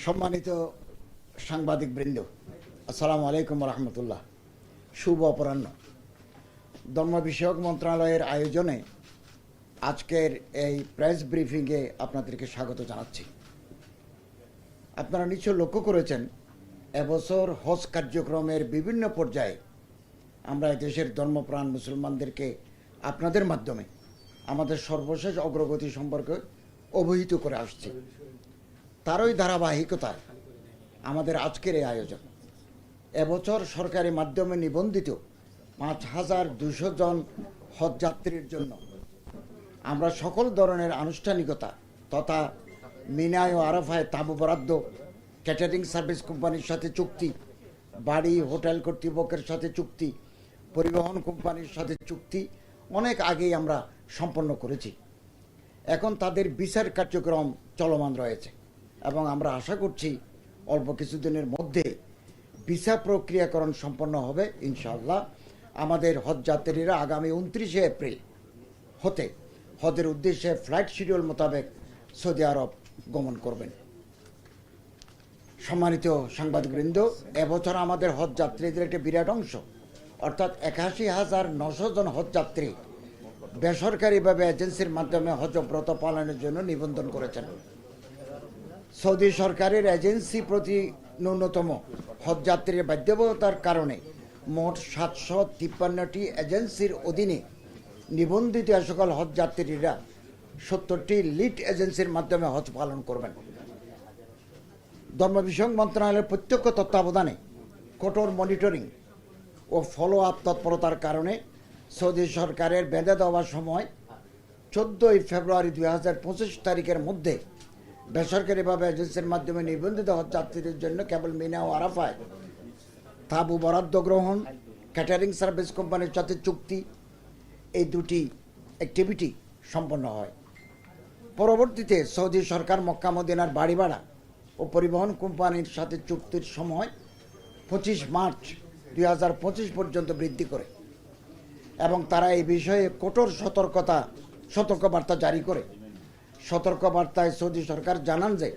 সম্মানিত সাংবাদিকবৃন্দ, আসসালামু আলাইকুম রহমতুল্লাহ। শুভ অপরাহ্ন। ধর্ম বিষয়ক মন্ত্রণালয়ের আয়োজনে আজকের এই প্রেস ব্রিফিংয়ে আপনাদেরকে স্বাগত জানাচ্ছি। আপনারা নিশ্চয় লক্ষ্য করেছেন, এবছর হজ কার্যক্রমের বিভিন্ন পর্যায়ে আমরা দেশের ধর্মপ্রাণ মুসলমানদেরকে আপনাদের মাধ্যমে আমাদের সর্বশেষ অগ্রগতি সম্পর্কে অবহিত করে আসছি। তারই ধারাবাহিকতায় আমাদের আজকের এই আয়োজন। এবছর সরকারি মাধ্যমে নিবন্ধিত ৫,২০০ জন হজযাত্রীর জন্য আমরা সকল ধরনের আনুষ্ঠানিকতা তথা মিনায় ও আরাফায় তাঁবু বরাদ্দ, ক্যাটারিং সার্ভিস কোম্পানির সাথে চুক্তি, বাড়ি হোটেল কর্তৃপক্ষের সাথে চুক্তি, পরিবহন কোম্পানির সাথে চুক্তি অনেক আগেই আমরা সম্পন্ন করেছি। এখন তাদের ভিসার কার্যক্রম চলমান রয়েছে এবং আমরা আশা করছি অল্প কিছুদিনের মধ্যে ভিসা প্রক্রিয়াকরণ সম্পন্ন হবে। ইনশাআল্লাহ আমাদের হজযাত্রীরা আগামী ২৯শে এপ্রিল হতে হজের উদ্দেশ্যে ফ্লাইট শিডিউল মোতাবেক সৌদি আরব গমন করবেন। সম্মানিত সাংবাদিকবৃন্দ, এবছর আমাদের হজযাত্রীদের একটি বিরাট অংশ অর্থাৎ ৮১,৯০০ জন হজযাত্রী বেসরকারিভাবে এজেন্সির মাধ্যমে হজব্রত পালনের জন্য নিবন্ধন করেছেন। সৌদি সরকারের এজেন্সি প্রতি ন্যূনতম হজযাত্রীর বাধ্যবাধকতার কারণে মোট ৭৫৩টি এজেন্সির অধীনে নিবন্ধিত সকল হজযাত্রীরা ৭০টি লিড এজেন্সির মাধ্যমে হজ পালন করবেন। ধর্ম বিষয়ক মন্ত্রণালয়ের প্রত্যক্ষ তত্ত্বাবধানে কঠোর মনিটরিং ও ফলো আপ তৎপরতার কারণে সৌদি সরকারের বেঁধে দেওয়ার সময় ১৪ই ফেব্রুয়ারি ২০২৫ তারিখের মধ্যে বেসরকারিভাবে এজেন্সির মাধ্যমে নিবন্ধিত হজযাত্রীদের জন্য কেবল মিনা ও আরাফায় তাঁবু বরাদ্দ গ্রহণ, ক্যাটারিং সার্ভিস কোম্পানির সাথে চুক্তি, এই দুটি অ্যাক্টিভিটি সম্পন্ন হয়। পরবর্তীতে সৌদি সরকার মক্কা মদিনার বাড়ি ভাড়া ও পরিবহন কোম্পানির সাথে চুক্তির সময় ২৫ মার্চ ২০২৫ পর্যন্ত বৃদ্ধি করে এবং তারা এই বিষয়ে কঠোর সতর্কবার্তা জারি করে। সতর্কবার্তায় সৌদি সরকার জানান যে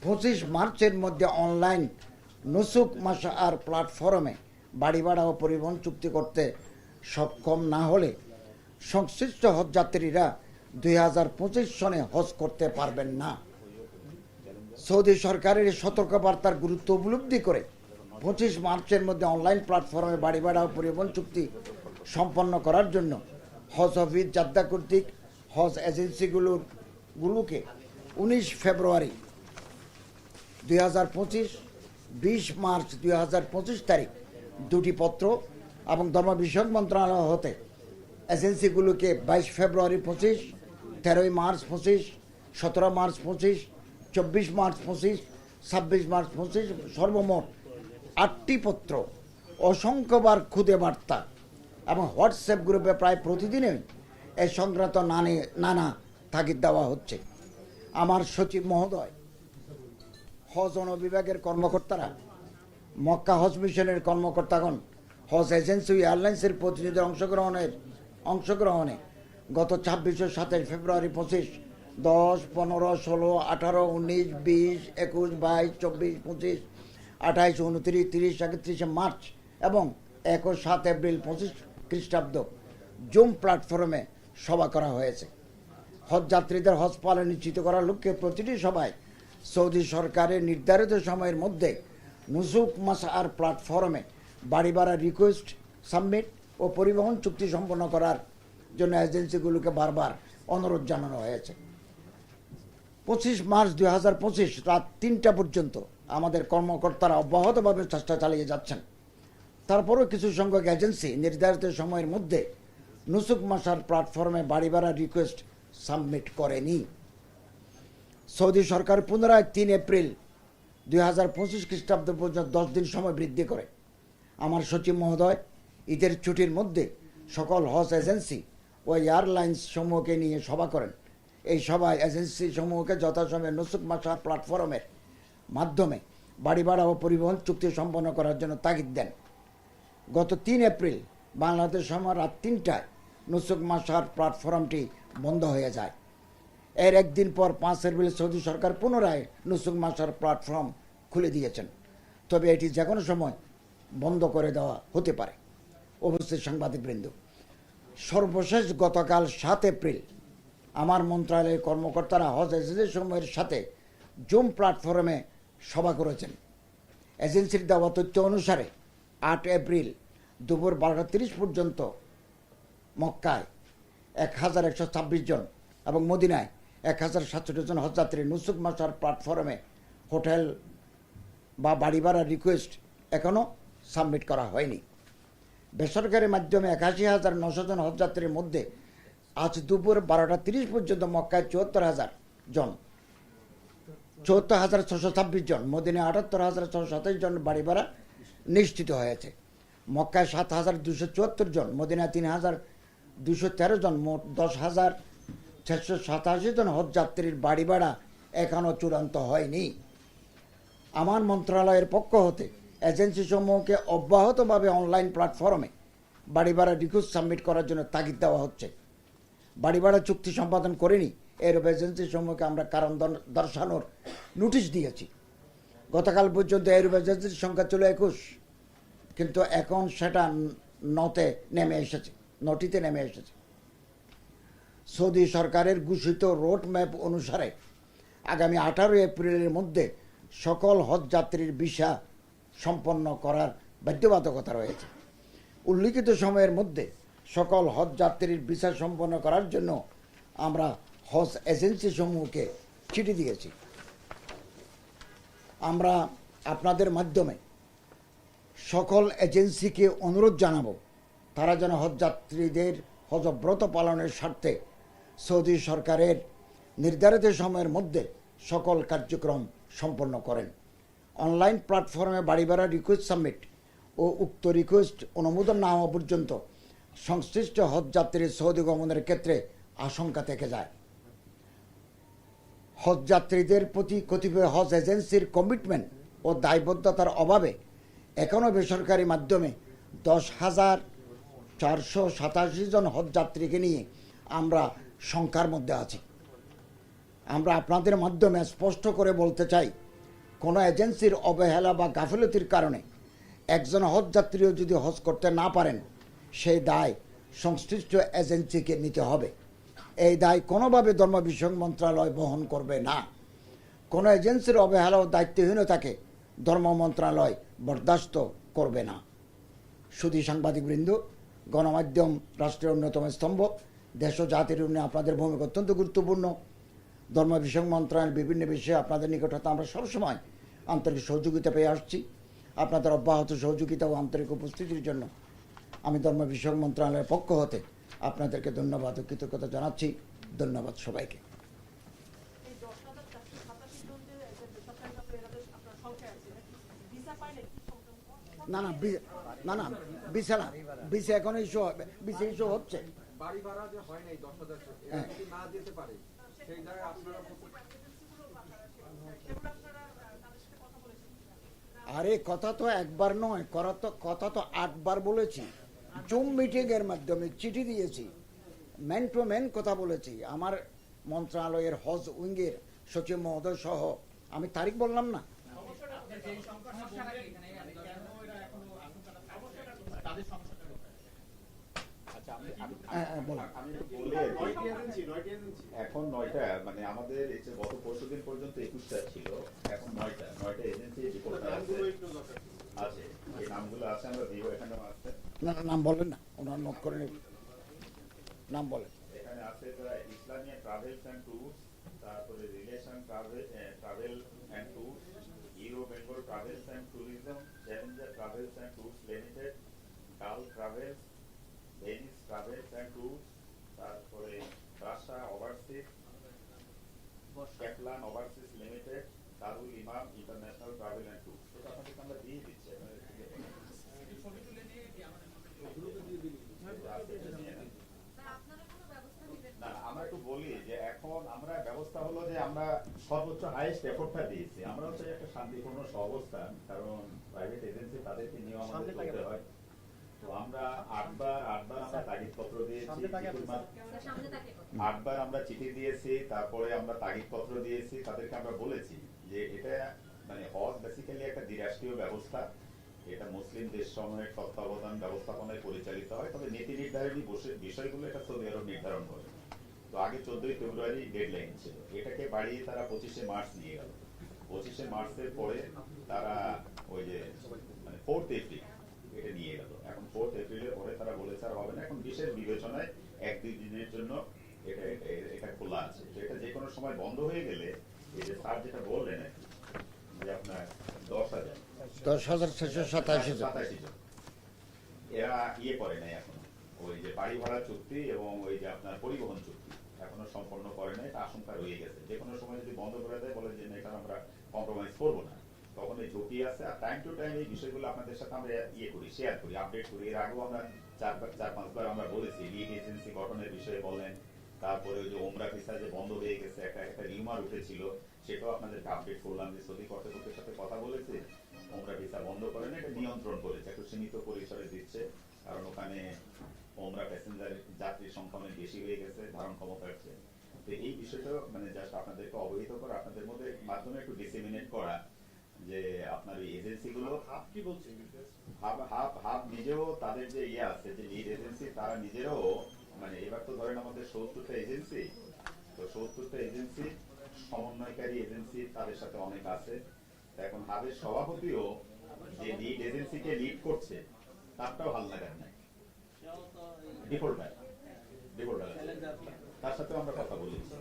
২৫ মার্চের মধ্যে অনলাইন নুসুক মাশআর প্ল্যাটফর্মে বাড়ি ভাড়া ও পরিবহন চুক্তি করতে সক্ষম না হলে সংশ্লিষ্ট হজযাত্রীরা ২০২৫ সনে হজ করতে পারবেন না। সৌদি সরকারের সতর্কবার্তার গুরুত্ব উপলব্ধি করে ২৫ মার্চের মধ্যে অনলাইন প্ল্যাটফর্মে বাড়ি ভাড়া ও পরিবহন চুক্তি সম্পন্ন করার জন্য হজ অফিস জাদ্দা কর্তৃক হজ এজেন্সিগুলোকে ১৯ ফেব্রুয়ারি ২০২৫, ২০ মার্চ ২০২৫ তারিখ দুটি পত্র এবং ধর্ম বিষয়ক মন্ত্রণালয় হতে এজেন্সিগুলোকে ২২ ফেব্রুয়ারি ২৫, ১৩ মার্চ ২৫, ১৭ মার্চ ২৫, ২৪ মার্চ ২৫, ২৬ মার্চ ২৫ সর্বমোট ৮টি পত্র, অসংখ্যবার খুদে বার্তা এবং হোয়াটসঅ্যাপ গ্রুপে প্রায় প্রতিদিনই এ সংক্রান্ত নানা তাগিদ দেওয়া হচ্ছে। আমার সচিব মহোদয়, হজ বিভাগের কর্মকর্তারা, মক্কা হজ মিশনের কর্মকর্তাগণ, হজ এজেন্সি এয়ারলাইন্সের প্রতিনিধিদের অংশগ্রহণে গত ২৬ ও ২৭ ফেব্রুয়ারি ২৫, ১০, ১৫, ১৬, ১৮, ১৯, ২০, ২১, ২২, ২৪, ২৫, ২৮, ২৯, ৩০, ৩১ মার্চ এবং ১ ও ৭ এপ্রিল ২৫ খ্রিস্টাব্দ জুম প্ল্যাটফর্মে সভা করা হয়েছে। হজযাত্রীদের হজ পালন নিশ্চিত করার লক্ষ্যে প্রতিটি সভায় সৌদি সরকারের নির্ধারিত সময়ের মধ্যে নুসুক মাশআর প্ল্যাটফর্মে বাড়ি ভাড়া রিকোয়েস্ট সাবমিট ও পরিবহন চুক্তি সম্পন্ন করার জন্য এজেন্সিগুলোকে বারবার অনুরোধ জানানো হয়েছে। ২৫ মার্চ ২০২৫ রাত ৩টা পর্যন্ত আমাদের কর্মকর্তারা অব্যাহতভাবে চেষ্টা চালিয়ে যাচ্ছেন। তারপরও কিছু সংখ্যক এজেন্সি নির্ধারিত সময়ের মধ্যে নুসুক মাশআর প্ল্যাটফর্মে বাড়ি ভাড়া রিকোয়েস্ট সাবমিট করেনি। সৌদি সরকার পুনরায় ৩ এপ্রিল ২০২৫ খ্রিস্টাব্দ পর্যন্ত ১০ দিন সময় বৃদ্ধি করে। আমার সচিব মহোদয় ঈদের ছুটির মধ্যে সকল হজ এজেন্সি ও এয়ারলাইন্স সমূহকে নিয়ে সভা করেন। এই সভায় এজেন্সি সমূহকে যথাসময়ে নুসুক মাশআর প্ল্যাটফর্মের মাধ্যমে বাড়ি ভাড়া ও পরিবহন চুক্তি সম্পন্ন করার জন্য তাগিদ দেন। গত ৩ এপ্রিল বাংলাদেশ সময় রাত ৩টায় নুসুক মাশআর প্ল্যাটফর্মটি বন্ধ হয়ে যায়। এর একদিন পর 5 এপ্রিল সৌদি সরকার পুনরায় নুসুক মাসার প্ল্যাটফর্ম খুলে দিয়েছেন। তবে এটি যে কোনো সময় বন্ধ করে দেওয়া হতে পারে। উপস্থিত সাংবাদিকবৃন্দ, সর্বশেষ গতকাল 7 এপ্রিল আমার মন্ত্রণালয়ের কর্মকর্তারা হজ এজেন্সি সমূহের সাথে জুম প্ল্যাটফর্মে সভা করেছেন। এজেন্সির দেওয়া তথ্য অনুসারে 8 এপ্রিল দুপুর 12:30 পর্যন্ত মক্কায় 1126 জন এবং মদিনায় 1760 জন হজযাত্রী নুসুক মাসার প্ল্যাটফর্মে হোটেল বা বাড়ি ভাড়ার রিকোয়েস্ট এখনও সাবমিট করা হয়নি। বেসরকারি মাধ্যমে 81,900 জন হজযাত্রীর মধ্যে আজ দুপুর 12:30 পর্যন্ত মক্কায় 74,000 জন, 74,626 জন, মদিনায় 78,627 জন বাড়ি ভাড়া নিশ্চিত হয়েছে। মক্কায় 7,274 জন, মদিনায় 3,213 জন, মোট 10,687 জন হজযাত্রীর বাড়ি ভাড়া এখনও চূড়ান্ত হয়নি। আমার মন্ত্রণালয়ের পক্ষ হতে এজেন্সি সমূহকে অব্যাহতভাবে অনলাইন প্ল্যাটফর্মে বাড়ি ভাড়া রিকোয়েস্ট সাবমিট করার জন্য তাগিদ দেওয়া হচ্ছে। বাড়ি ভাড়া চুক্তি সম্পাদন করেনি এরূপ এজেন্সি সমূহকে আমরা কারণ দর্শানোর নোটিশ দিয়েছি। গতকাল পর্যন্ত এরূপ এজেন্সির সংখ্যা ছিল 21, কিন্তু এখন সেটা নটিতে নেমে এসেছে। সৌদি সরকারের ঘোষিত রোড ম্যাপ অনুসারে আগামী 18 এপ্রিলের মধ্যে সকল হজযাত্রীর ভিসা সম্পন্ন করার বাধ্যবাধকতা রয়েছে। উল্লিখিত সময়ের মধ্যে সকল হজযাত্রীর ভিসা সম্পন্ন করার জন্য আমরা হজ এজেন্সি সমূহকে চিঠি দিয়েছি। আমরা আপনাদের মাধ্যমে সকল এজেন্সিকে অনুরোধ জানাব তারা যেন হজযাত্রীদের হজব্রত পালনের স্বার্থে সৌদি সরকারের নির্ধারিত সময়ের মধ্যে সকল কার্যক্রম সম্পন্ন করেন। অনলাইন প্ল্যাটফর্মে বাড়ি ভাড়া রিকোয়েস্ট সাবমিট ও উক্ত রিকোয়েস্ট অনুমোদন না হওয়া পর্যন্ত সংশ্লিষ্ট হজযাত্রীর সৌদি গমনের ক্ষেত্রে আশঙ্কা থেকে যায়। হজযাত্রীদের প্রতি কতিপয় হজ এজেন্সির কমিটমেন্ট ও দায়বদ্ধতার অভাবে এখনও বেসরকারি মাধ্যমে 10,487 জন হজযাত্রীকে নিয়ে আমরা শঙ্কার মধ্যে আছি। আমরা আপনাদের মাধ্যমে স্পষ্ট করে বলতে চাই, কোনো এজেন্সির অবহেলা বা গাফিলতির কারণে একজন হজযাত্রীও যদি হজ করতে না পারেন, সেই দায় সংশ্লিষ্ট এজেন্সিকে নিতে হবে। এই দায় কোনোভাবে ধর্ম বিষয়ক মন্ত্রণালয় বহন করবে না। কোনো এজেন্সির অবহেলা ও দায়িত্বহীনতাকে ধর্ম মন্ত্রণালয় বরদাস্ত করবে না। শুধু সাংবাদিকবৃন্দ, গণমাধ্যম রাষ্ট্রের অন্যতম স্তম্ভ, দেশ ও জাতির উন্নয়নে আপনাদের ভূমিকা অত্যন্ত গুরুত্বপূর্ণ। ধর্ম বিষয়ক মন্ত্রণালয়ের বিভিন্ন বিষয়ে আপনাদের নিকট হতে আমরা সবসময় আন্তরিক সহযোগিতা পেয়ে আসছি। আপনাদের অব্যাহত সহযোগিতা ও আন্তরিক উপস্থিতির জন্য আমি ধর্ম বিষয়ক মন্ত্রণালয়ের পক্ষ হতে আপনাদেরকে ধন্যবাদ ও কৃতজ্ঞতা জানাচ্ছি। ধন্যবাদ সবাইকে। না না না না ভিসা না, ভিসা এখন ইস্যু হবে, ভিসা ইস্যু হচ্ছে। বাড়ি ভাড়া যে হয় নাই 10,000 না দিতে পারে সেই জায়গায় আপনারা আরে কথা তো একবার নয়, কথা তো 8 বার বলেছি। জুম মিটিং এর মাধ্যমে চিঠি দিয়েছি, ম্যান টু ম্যান কথা বলেছি। আমার মন্ত্রণালয়ের হজ উইংয়ের সচিব মহোদয় সহ, আমি তারিখ বললাম না। এখন 9টা, মানে আমাদের গত পরশুদিন পর্যন্ত 21টা ছিল, এখন 9টা এজেন্সি রিপোর্ট আছে। এই নামগুলো আছে, আমরা দিব। এখানে আছে না, নাম বলেন না, ওনার নোট করে নেব, নাম বলেন। এখানে আছে ইসলামিয়া ট্রাভেলস অ্যান্ড ট্যুরস, তারপরে relation travel and tours, Euro Bengal travels and tourism, Challenger travels and tours limited, গাল travels, Venice travels and tours, তারপরে Russia overseas, Kaplan overseas limited, Darul Imam international travel and tours. এটা আপনাদের আমরা দিয়ে দিচ্ছি। না, আমরা একটু বলি যে এখন আমরা ব্যবস্থা হলো যে আমরা সর্বোচ্চ হাইয়েস্ট এফোর্টটা দিয়েছি। আমরা হচ্ছে একটা শান্তিপূর্ণ সহাবস্থান, কারণ প্রাইভেট এজেন্সি তাদেরকে নিয়ে আমাদের চলতে হয়। তো আমরা আটবার আমরা তাগিদপত্র দিয়েছি, আটবার আমরা চিঠি দিয়েছি, তারপরে আমরা তাগিদপত্র দিয়েছি, তাদেরকে আমরা বলেছি যে এটা মানে হজ বেসিক্যালি একটা দ্বিরাষ্ট্রীয় ব্যবস্থা, এটা মুসলিম দেশ সমূহের তত্ত্বাবধান ব্যবস্থাপনায় পরিচালিত হয়, তবে নীতি নির্ধারণী বিষয়গুলো এটা সৌদি আরব নির্ধারণ করে। তো আগে 14ই ফেব্রুয়ারি ডেডলাইন ছিল, এটাকে বাড়িয়ে তারা 25শে মার্চ নিয়ে গেল। 25শে মার্চের পরে তারা ওই যে মানে 4th এপ্রিল এটা নিয়ে গেল। এখন 4th এপ্রিলের পরে তারা বলেছে আর হবে না, এখন বিশেষ বিবেচনায় 1-2 দিনের জন্য এটা খোলা আছে। তো এটা যে কোনো সময় বন্ধ হয়ে গেলে এই যে স্যার যেটা বললেন যে আপনার 10,687 জন জন এরা ইয়ে করে নাই এখনো, ওই যে বাড়ি ভাড়া চুক্তি এবং ওই যে আপনার পরিবহন চুক্তি এখনো সম্পন্ন করে নাই, এটা আশঙ্কা রয়ে গেছে। যে কোনো সময় যদি বন্ধ করে দেয়, বলে যে এটা আমরা কম্প্রোমাইজ করবো না, তখন এই ঝুঁকি আছে। আর টাইম টু টাইম এই বিষয়গুলো আপনাদের সাথে আমরা ইয়ে করি, শেয়ার করি, আপডেট করি। এর আগেও আমরা 4-5বার আমরা বলেছি, লিড এজেন্সি গঠনের বিষয়ে বলেন, তারপরে ওই যে ওমরা ভিসা যে বন্ধ হয়ে গেছে, একটা রিউমার উঠেছিল, সেটাও আপনাদেরকে আপডেট করলাম যে সৌদি কর্তৃপক্ষের সাথে কথা বলেছে, ওমরা ভিসা বন্ধ করে না, এটা নিয়ন্ত্রণ করেছে, একটু সীমিত পরিসরে দিচ্ছে, কারণ ওখানে ওমরা প্যাসেঞ্জার যাত্রীর সংখ্যা অনেক বেশি হয়ে গেছে, ধারণ ক্ষমতা আছে। তো এই বিষয়টা মানে জাস্ট আপনাদেরকে অবহিত করা, আপনাদের মধ্যে মাধ্যমে একটু ডিসেমিনেট করা যে আপনার এই এজেন্সিগুলো হাব নিজেও তাদের যে ইয়ে আছে যে লিড এজেন্সি, তারা নিজেরাও মানে এবার তো ধরেন আমাদের 70টা এজেন্সি, তো 70টা এজেন্সি সমন্বয়কারী এজেন্সি তাদের সাথে অনেক আছে। এখন হাবের সভাপতিও যে লিড এজেন্সিকে লিড করছে তারটাও হাল লাগার নাই, ডিফল্টার তার সাথেও আমরা কথা বলেছি।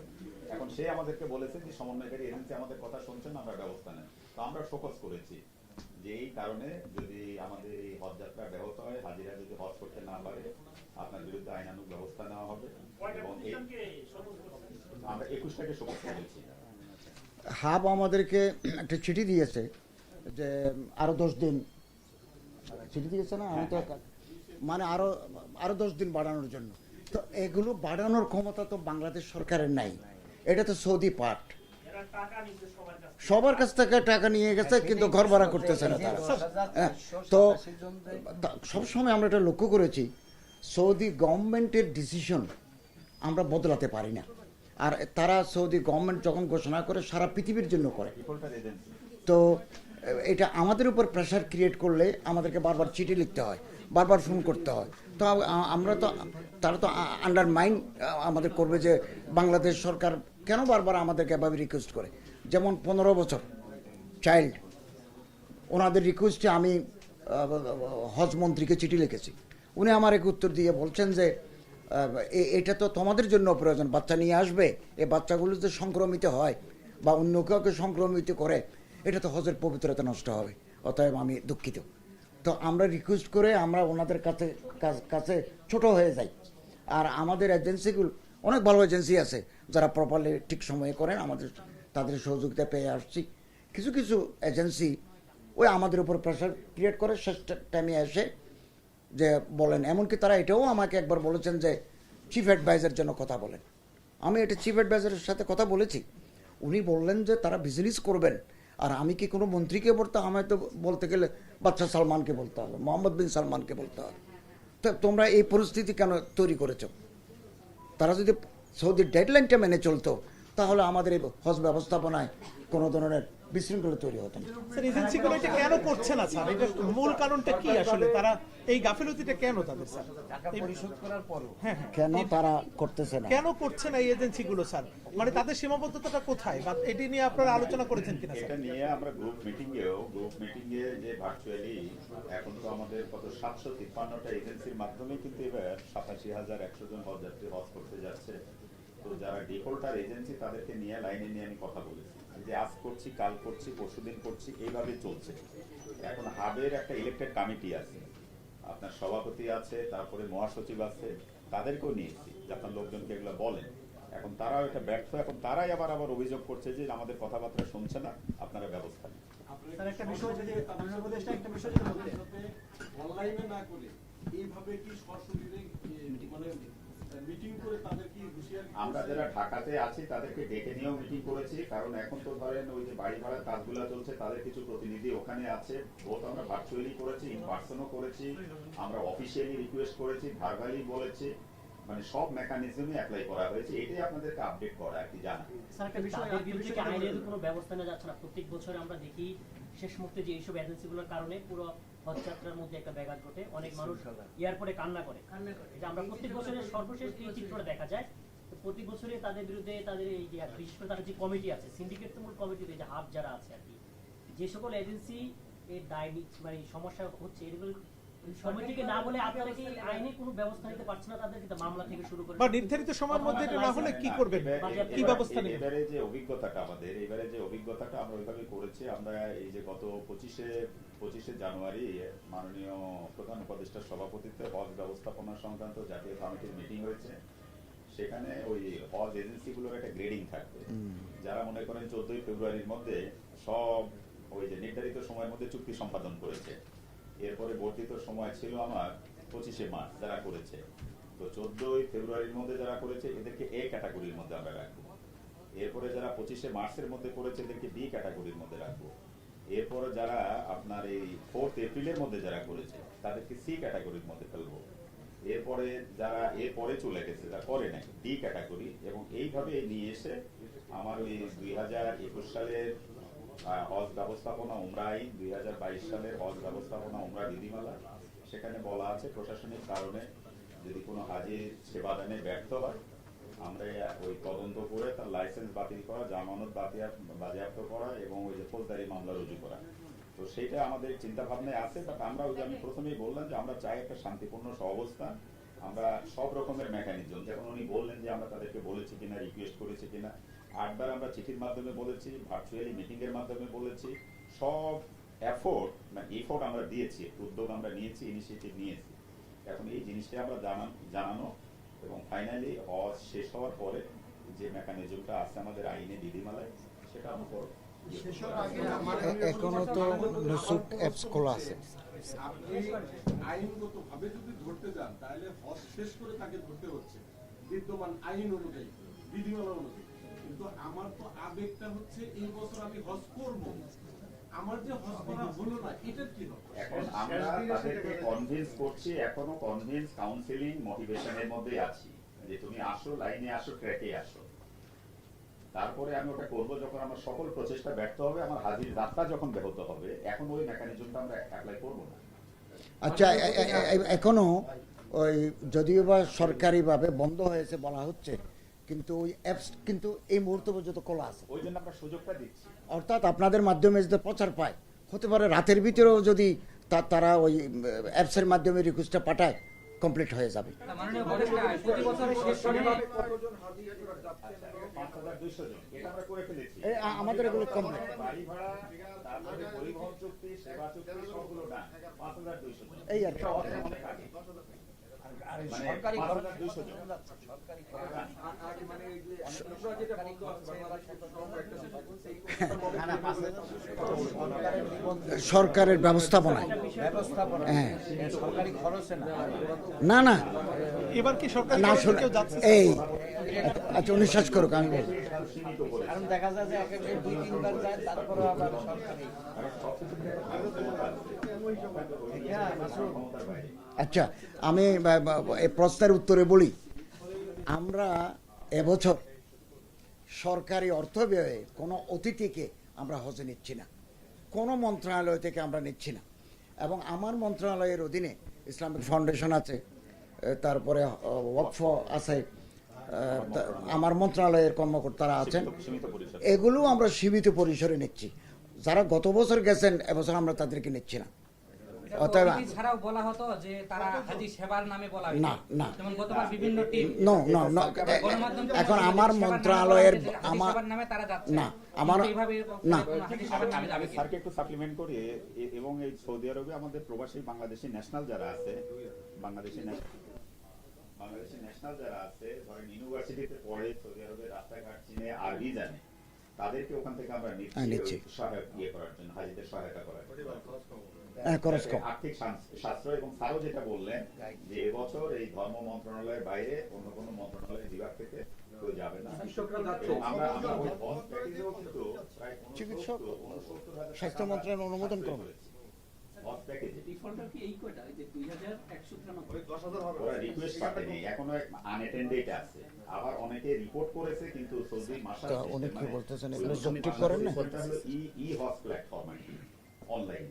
এখন সে আমাদেরকে বলেছে যে সমন্বয়কারী এজেন্সি আমাদের কথা শুনছেন, আমরা ব্যবস্থা নেন। তো আমরা ফোকাস করেছি যে এই কারণে যদি আমাদের এই হজ যাত্রা ব্যাহত হয়, হাজিরা যদি হজ করতে না পারে, আপনার বিরুদ্ধে আইনানুগ ব্যবস্থা নেওয়া হবে। এবং আমরা 21টাকে শপথ করেছি। হাব আমাদেরকে একটা চিঠি দিয়েছে যে আরো 10 দিন চিঠি দিয়েছে না, আমি তো মানে আরো 10 দিন বাড়ানোর জন্য। তো এগুলো বাড়ানোর ক্ষমতা তো বাংলাদেশ সরকারের নাই, এটা তো সৌদি পার্ট, সবার কাছ থেকে টাকা নিয়ে গেছে, কিন্তু ঘর ভাড়া করতেছে না তারা। তো সবসময় আমরা এটা লক্ষ্য করেছি, সৌদি গভর্নমেন্টের ডিসিশন আমরা বদলাতে পারি না। আর তারা সৌদি গভর্নমেন্ট যখন ঘোষণা করে সারা পৃথিবীর জন্য করে, তো এটা আমাদের উপর প্রেশার ক্রিয়েট করলে আমাদেরকে বারবার চিঠি লিখতে হয়, বারবার ফোন করতে হয়। তো আমরা তো তারা তো আন্ডারমাইন আমাদের করবে যে বাংলাদেশ সরকার কেন বারবার আমাদেরকে এভাবে রিকোয়েস্ট করে। যেমন 15 বছর চাইল্ড, ওনাদের রিকোয়েস্টে আমি হজ মন্ত্রীকে চিঠি লিখেছি, উনি আমার এক উত্তর দিয়ে বলছেন যে এটা তো তোমাদের জন্য প্রয়োজন, বাচ্চা নিয়ে আসবে, এই বাচ্চাগুলো যে সংক্রমিত হয় বা অন্য কাউকে সংক্রমিত করে, এটা তো হজের পবিত্রতা নষ্ট হবে, অতএব আমি দুঃখিত। তো আমরা রিকোয়েস্ট করে আমরা ওনাদের কাছে ছোট হয়ে যাই। আর আমাদের এজেন্সিগুলো অনেক ভালো এজেন্সি আছে যারা প্রপারলি ঠিক সময়ে করেন, আমাদের তাদের সহযোগিতা পেয়ে আসছি। কিছু কিছু এজেন্সি ওই আমাদের উপর প্রেশার ক্রিয়েট করে শেষ টাইমে এসে যে বলেন, এমনকি তারা এটাও আমাকে একবার বলেছেন যে চিফ অ্যাডভাইজার জন্য কথা বলেন। আমি এটা চিফ অ্যাডভাইজারের সাথে কথা বলেছি, উনি বললেন যে তারা বিজনেস করবেন, আর আমি কি কোনো মন্ত্রীকে বলতে, আমায় তো বলতে গেলে বাদশাহ সালমানকে বলতে হবে, মোহাম্মদ বিন সালমানকে বলতে হবে। তো তোমরা এই পরিস্থিতি কেন তৈরি করেছো? তারা যদি সৌদির ডেডলাইনটা মেনে চলতো, তাহলে আমাদের এই হজ ব্যবস্থাপনায় কোনো ধরনের বিশৃঙ্খলা তৈরি হতো না। স্যার, এজেন্সিগুলো এটা কেন করছে না স্যার? এটা মূল কারণটা কি আসলে? তারা এই গাফিলতিটা কেন তাদের স্যার? টাকা পরিশোধ করার পরও কেন তারা করতেছে না? কেন করছে না এই এজেন্সিগুলো স্যার? মানে তাদের সীমাবদ্ধতাটা কোথায়, বা এটি নিয়ে আপনারা আলোচনা করেছেন কিনা স্যার? এটা নিয়ে আমরা গ্রুপ মিটিং এ যে ভার্চুয়ালি এখন তো আমাদের কত 753টা এজেন্সির মাধ্যমে কিন্তু এবার 87,100 জন হজযাত্রী হজ করতে যাচ্ছে। তো যারা ডিফল্টার এজেন্সি তাদেরকে নিয়ে লাইনে নিয়ে আমি কথা বলেছি যে আজ করছি, কাল করছি, পরশুদিন করছি, এইভাবে চলছে। এখন হাবের একটা ইলেক্টেড কমিটি আছে, আপনার সভাপতি আছে, তারপরে মহাসচিব আছে, তাদেরকেও নিয়েছি যে আপনার লোকজনকে এগুলো বলেন। এখন তারাও এটা ব্যর্থ, এখন তারাই আবার অভিযোগ করছে যে আমাদের কথাবার্তা শুনছে না, আপনারা ব্যবস্থা নেন। অনলাইনে না করে এইভাবে কি সরাসরি মানে মিটিং করে তাদের কি হুঁশিয়ারি আমরা যারা ঢাকাতে আছি তাদেরকে ডেকে নিয়েও মিটিং করেছি, কারণ এখন তো ধরেন ওই যে বাড়ি ভাড়ার কাজগুলো চলছে, তাদের কিছু প্রতিনিধি ওখানে আছে। বোধ আমরা ভার্চুয়ালি করেছি, ইন পার্সনও করেছি, আমরা অফিসিয়ালি রিকোয়েস্ট করেছি, ভার্বালি বলেছি, মানে সব মেকানিজমে অ্যাপ্লাই করা হয়েছে। এটাই আপনাদেরকে আপডেট করা আর কি জানা। স্যার, একটা বিষয়, তাদের বিরুদ্ধে কি আইনের কোনো ব্যবস্থা নেওয়া যাচ্ছে না? প্রত্যেক বছর আমরা দেখি শেষ মুহূর্তে যে এইসব এজেন্সিগুলোর কারণে পুরো হজযাত্রার মধ্যে একটা ব্যাঘাত ঘটে, অনেক মানুষ এয়ারপোর্টে কান্না করে। এটা আমরা প্রত্যেক বছরের সর্বশেষ এই চিত্রটা দেখা যায়। তো প্রতি বছরে তাদের বিরুদ্ধে তাদের এই যে বিশেষ করে তাদের যে কমিটি আছে, সিন্ডিকেট মূল কমিটিতে যে হাব যারা আছে আর কি, যে সকল এজেন্সি এর দায় মানে সমস্যা হচ্ছে, এগুলো কমিটিকে না বলে আপনারা কি আইনি কোনো ব্যবস্থা নিতে পারছেন না তাদেরকে, মামলা থেকে শুরু করে বা নির্ধারিত সময়ের মধ্যে এটা না হলে কি করবেন, কি ব্যবস্থা নেবেন? এবারে যে অভিজ্ঞতাটা আমরা ওইভাবে করেছি। আমরা এই যে গত 25শে জানুয়ারি মাননীয় প্রধান উপদেষ্টার সভাপতিত্বে হজ ব্যবস্থাপনা সংক্রান্ত জাতীয় কমিটির মিটিং হয়েছে। সেখানে ওই হজ এজেন্সিগুলোর একটা গ্রেডিং থাকবে। যারা মনে করেন 14ই ফেব্রুয়ারির মধ্যে সব ওই যে নির্ধারিত সময়ের মধ্যে চুক্তি সম্পাদন করেছে, এরপরে বর্ধিত সময় ছিল আমার 25শে মার্চ যারা করেছে, তো 14ই ফেব্রুয়ারির মধ্যে যারা করেছে এদেরকে এ ক্যাটাগরির মধ্যে আমরা রাখবো। এরপরে যারা 25শে মার্চের মধ্যে করেছে এদেরকে বি ক্যাটাগরির মধ্যে রাখবো। এরপরে যারা আপনার এই 4 এপ্রিলের মধ্যে যারা করেছে তাদেরকে সি ক্যাটাগরির মধ্যে ফেলবো। এরপরে যারা এরপরে চলে গেছে, যারা করে নাই, ডি ক্যাটাগরি। এবং এইভাবে নিয়ে এসে আমার ওই 2021 সালের হজ ব্যবস্থাপনা উমরা আইন, 2022 সালের হজ ব্যবস্থাপনা উমরা বিধিমালা, সেখানে বলা আছে প্রশাসনিক কারণে যদি কোনো হাজির সেবাদানে ব্যর্থ হয়, আমরা ওই তদন্ত করে তার লাইসেন্স বাতিল করা, জামানত বাজেয়াপ্ত করা এবং ওই যে ফৌজদারি মামলা রুজু করা। তো সেইটা আমাদের চিন্তা ভাবনায় আছে। বাট আমরা ওই যে আমি প্রথমেই বললাম যে আমরা চাই একটা শান্তিপূর্ণ সহাবস্থান। আমরা সব রকমের মেকানিজম, যেমন উনি বললেন যে আমরা তাদেরকে বলেছি কিনা, রিকোয়েস্ট করেছি কিনা, 8 বার আমরা চিঠির মাধ্যমে বলেছি, ভার্চুয়ালি মিটিং এর মাধ্যমে বলেছি, সব এফোর্ট আমরা দিয়েছি, উদ্যোগ আমরা নিয়েছি, ইনিশিয়েটিভ নিয়েছি। এখন এই জিনিসটা আমরা জানানো এবং ফাইনালি হজ শেষ হওয়ার পরে যে মেকানিজমটা আছে আমাদের আইনে বিধিমালায়, সেটা আমরা করব। এখনো তো নুসুক অ্যাপস খোলা আছে। আপনি আইনগত ভাবে যদি ধরতে যান তাহলে হজ শেষ করে তাকে ধরতে হচ্ছে বিদ্যমান আইন অনুযায়ী, বিধিমালা অনুযায়ী। কিন্তু আমার তো আবেগটা হচ্ছে এই বছর আমি হজ করব, আমার যে হজ করা হলো না, এটা কি হবে? এখন আমরা তাদেরকে কনভিন্স করছি, এখনো কনভিন্স, কাউন্সিলিং, মোটিভেশনের মধ্যে আছি যে তুমি আসো, লাইনে আসো, ট্র্যাকে আসো। তারপরে আমি ওটা করবো যখন আমার সকল প্রচেষ্টা ব্যর্থ হবে, আমার হাজির যাত্রা যখন ব্যাহত হবে। এখন ওই মেকানিজমটা আমরা অ্যাপ্লাই করবো না। আচ্ছা, এখনো ওই যদিও বা সরকারিভাবে বন্ধ হয়েছে বলা হচ্ছে, কিন্তু ওই অ্যাপস কিন্তু এই মুহূর্ত পর্যন্ত খোলা আছে। ওই জন্য আমরা সুযোগটা দিচ্ছি। অর্থাৎ আপনাদের মাধ্যমে যদি প্রচার পায়, হতে পারে রাতের ভিতরেও যদি তারা ওই অ্যাপসের মাধ্যমে রিকোয়েস্টটা পাঠায়, কমপ্লিট হয়ে যাবে। কতজন হাজি যাচ্ছেন? 5200 জন, এটা আমরা করে ফেলেছি। আমাদের এগুলো কমপ্লিট। বাড়ি ভাড়া, তারপরে পরিবহন চুক্তি, সেবা চুক্তি, সবগুলো না, 5200 জন। এই আর কি। অনেক আগে। আর মানে সরকারি খরচ 5200 জন। সরকারি খরচ আর মানে এই যে আমরা যেটা বন্ধ আছে বাংলাদেশ সরকার একটা সেই সরকারের ব্যবস্থাপনায় ব্যবস্থাপনা হ্যাঁ। সরকারি খরচে না না। না এবার কি সরকারি না খরচে শোনো, কেউ যাচ্ছে? এই আচ্ছা উনি শেষ করুক, আমি বলবো। সীমিত করে। কারণ দেখা যায় যে এক একজন 2-3 বার যায়, তারপরে আবার সরকারি। ক্ষমতার বাইরে। আচ্ছা, আমি এই প্রশ্নের উত্তরে বলি, আমরা এবছর সরকারি অর্থ ব্যয়ে কোনো অতিথিকে আমরা হজে নিচ্ছি না, কোনো মন্ত্রণালয় থেকে আমরা নিচ্ছি না। এবং আমার মন্ত্রণালয়ের অধীনে ইসলামিক ফাউন্ডেশন আছে, তারপরে ওয়াকফ আছে, আমার মন্ত্রণালয়ের কর্মকর্তারা আছেন, সীমিত পরিসর। এগুলো আমরা সীমিত পরিসরে নিচ্ছি। যারা গত বছর গেছেন এবছর আমরা তাদেরকে নিচ্ছি না। অতএব ছাড়াও বলা হতো যে তারা হাজি সেবার নামে বলা হতো। না না যেমন গতবার বিভিন্ন টিম নো নো নো, এখন আমার মন্ত্রণালয়ের আমার নামে তারা যাচ্ছে না, আমার এইভাবে না, হাজি সেবার নামে যাবে কি? স্যারকে একটু সাপ্লিমেন্ট করি। এবং এই সৌদি আরবে আমাদের প্রবাসী বাংলাদেশি ন্যাশনাল যারা আছে, বাংলাদেশি ন্যাশনাল যারা আছে, ধরেন ইউনিভার্সিটিতে পড়ে, সৌদি আরবে রাস্তাঘাট চিনে, আরবি জানে, তাদেরকে ওখান থেকে আমরা নিচ্ছি সহায়ক করার জন্য, হাজিদের সহায়তা করার জন্য। খরচ কম। আর্থিক শাস্ত্র এবং স্যারও যেটা বললেন যে এবছর এই ধর্ম মন্ত্রণালয়ের বাইরে অন্য কোনো মন্ত্রণালয়ের বিভাগ থেকে কেউ যাবে না। চিকিৎসকরা যাচ্ছে। এবং আমরা ওই হজ প্যাকেজেও কিন্তু প্রায় চিকিৎসক 69,000 স্বাস্থ্য মন্ত্রণালয় অনুমোদন করবে। হজ প্যাকেজে ডিফল্টার কি এই কয়টা এই যে 2193 ওই 10,000 হবে ওরা রিকোয়েস্ট পাঠায়নি, এখনো আনএটেন্ডেড আছে। আবার অনেকে রিপোর্ট করেছে কিন্তু সৌদি মাসার তা উনি কি বলতেছেন, এগুলো যৌক্তিক করেন না? ই হজ প্ল্যাটফর্ম আর কি, অনলাইন।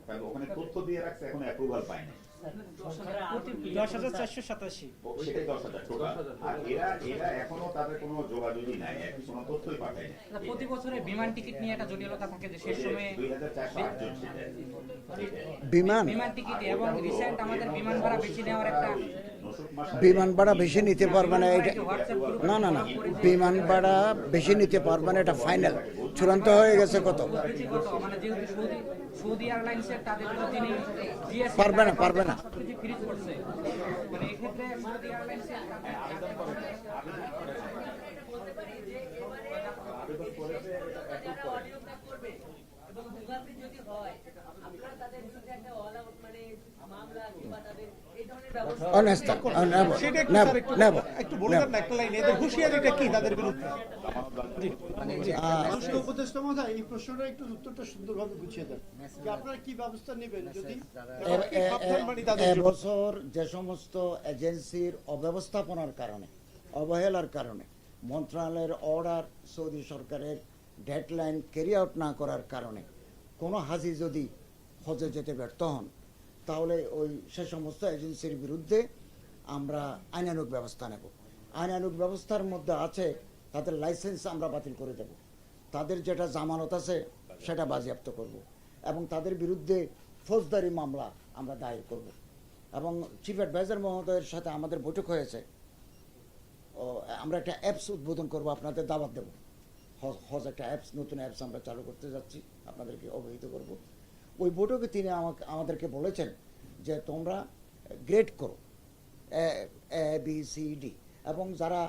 কারণ ওখানে তথ্য দিয়ে রাখছে, এখন অ্যাপ্রুভাল পায় না। 10,487 সেটাই 10,000 টোটাল। আর এরা এখনো তাদের কোনো যোগাযোগই নাই, কোনো তথ্যই পাঠায় না। প্রতি বছরে বিমান টিকিট নিয়ে একটা জটিলতা থাকে যে শেষ সময়ে 2,408 জন সেটা। বিমান বিমান টিকিট এবং রিসেন্ট আমাদের বিমান ভাড়া বেশি নেওয়ার একটা বিমান ভাড়া বেশি নিতে পারবে না এটা, না না না, বিমান ভাড়া বেশি নিতে পারবে না, এটা ফাইনাল চূড়ান্ত হয়ে গেছে। কত ব্যক্তিগত মানে যেহেতু সৌদি এয়ারলাইন্সের তাদের জন্য তিনি জিএসটি পারবে না, পারবে না। ফ্রিজ করছে, মানে এক্ষেত্রে সৌদি এয়ারলাইন্সের অনেস্ট সেটা একটু নেব স্যার একটু নেব একটু বলে দেন না একটা লাইন, এদের হুঁশিয়ারিটা কি তাদের বিরুদ্ধে? রাষ্ট্র উপদেষ্টা মহোদয়, এই প্রশ্নটা একটু উত্তরটা সুন্দরভাবে গুছিয়ে দেন যে আপনারা কি ব্যবস্থা নেবেন যদি কি ভাবছেন মানে তাদের জন্য? এবছর যে সমস্ত এজেন্সির অব্যবস্থাপনার কারণে, অবহেলার কারণে, মন্ত্রণালয়ের অর্ডার সৌদি সরকারের ডেডলাইন ক্যারি আউট না করার কারণে কোনো হাজি যদি হজে যেতে ব্যর্থ হন, তাহলে সে সমস্ত এজেন্সির বিরুদ্ধে আমরা আইনানুগ ব্যবস্থা নেব। আইনানুগ ব্যবস্থার মধ্যে আছে তাদের লাইসেন্স আমরা বাতিল করে দেব, তাদের যেটা জামানত আছে সেটা বাজেয়াপ্ত করব, এবং তাদের বিরুদ্ধে ফৌজদারি মামলা আমরা দায়ের করব। এবং চিফ অ্যাডভাইজার মহোদয়ের সাথে আমাদের বৈঠক হয়েছে, আমরা একটা অ্যাপস উদ্বোধন করব, আপনাদের দাওয়াত দেব। হজ একটা অ্যাপস, নতুন অ্যাপস আমরা চালু করতে যাচ্ছি, আপনাদেরকে অবহিত করব। ওই বৈঠকে তিনি আমাদেরকে বলেছেন যে তোমরা গ্রেড করো ABCD, এবং যারা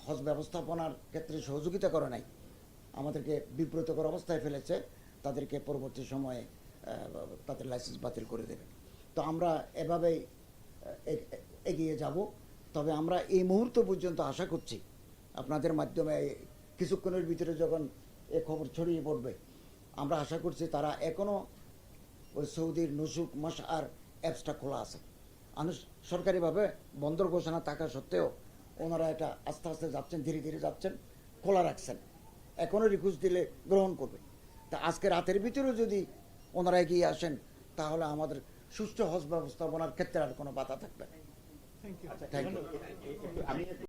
হজ ব্যবস্থাপনার ক্ষেত্রে সহযোগিতা করে নাই, আমাদেরকে বিব্রতকর অবস্থায় ফেলেছে, তাদেরকে পরবর্তী সময়ে তাদের লাইসেন্স বাতিল করে দেবে। তো আমরা এভাবেই এগিয়ে যাব। তবে আমরা এই মুহূর্ত পর্যন্ত আশা করছি আপনাদের মাধ্যমে কিছুক্ষণের ভিতরে যখন এ খবর ছড়িয়ে পড়বে, আমরা আশা করছি তারা এখনও ওই সৌদির নুসুক মাশআর অ্যাপসটা খোলা আছে। সরকারিভাবে বন্দর ঘোষণা থাকা সত্ত্বেও ওনারা এটা আস্তে আস্তে যাচ্ছেন, ধীরে ধীরে যাচ্ছেন, খোলা রাখছেন। এখনও রিকোয়েস্ট দিলে গ্রহণ করবে। তা আজকে রাতের ভিতরেও যদি ওনারা এগিয়ে আসেন, তাহলে আমাদের সুষ্ঠু হজ ব্যবস্থাপনার ক্ষেত্রে আর কোনো বাধা থাকবে না। Thank you. Thank you. আমি একটু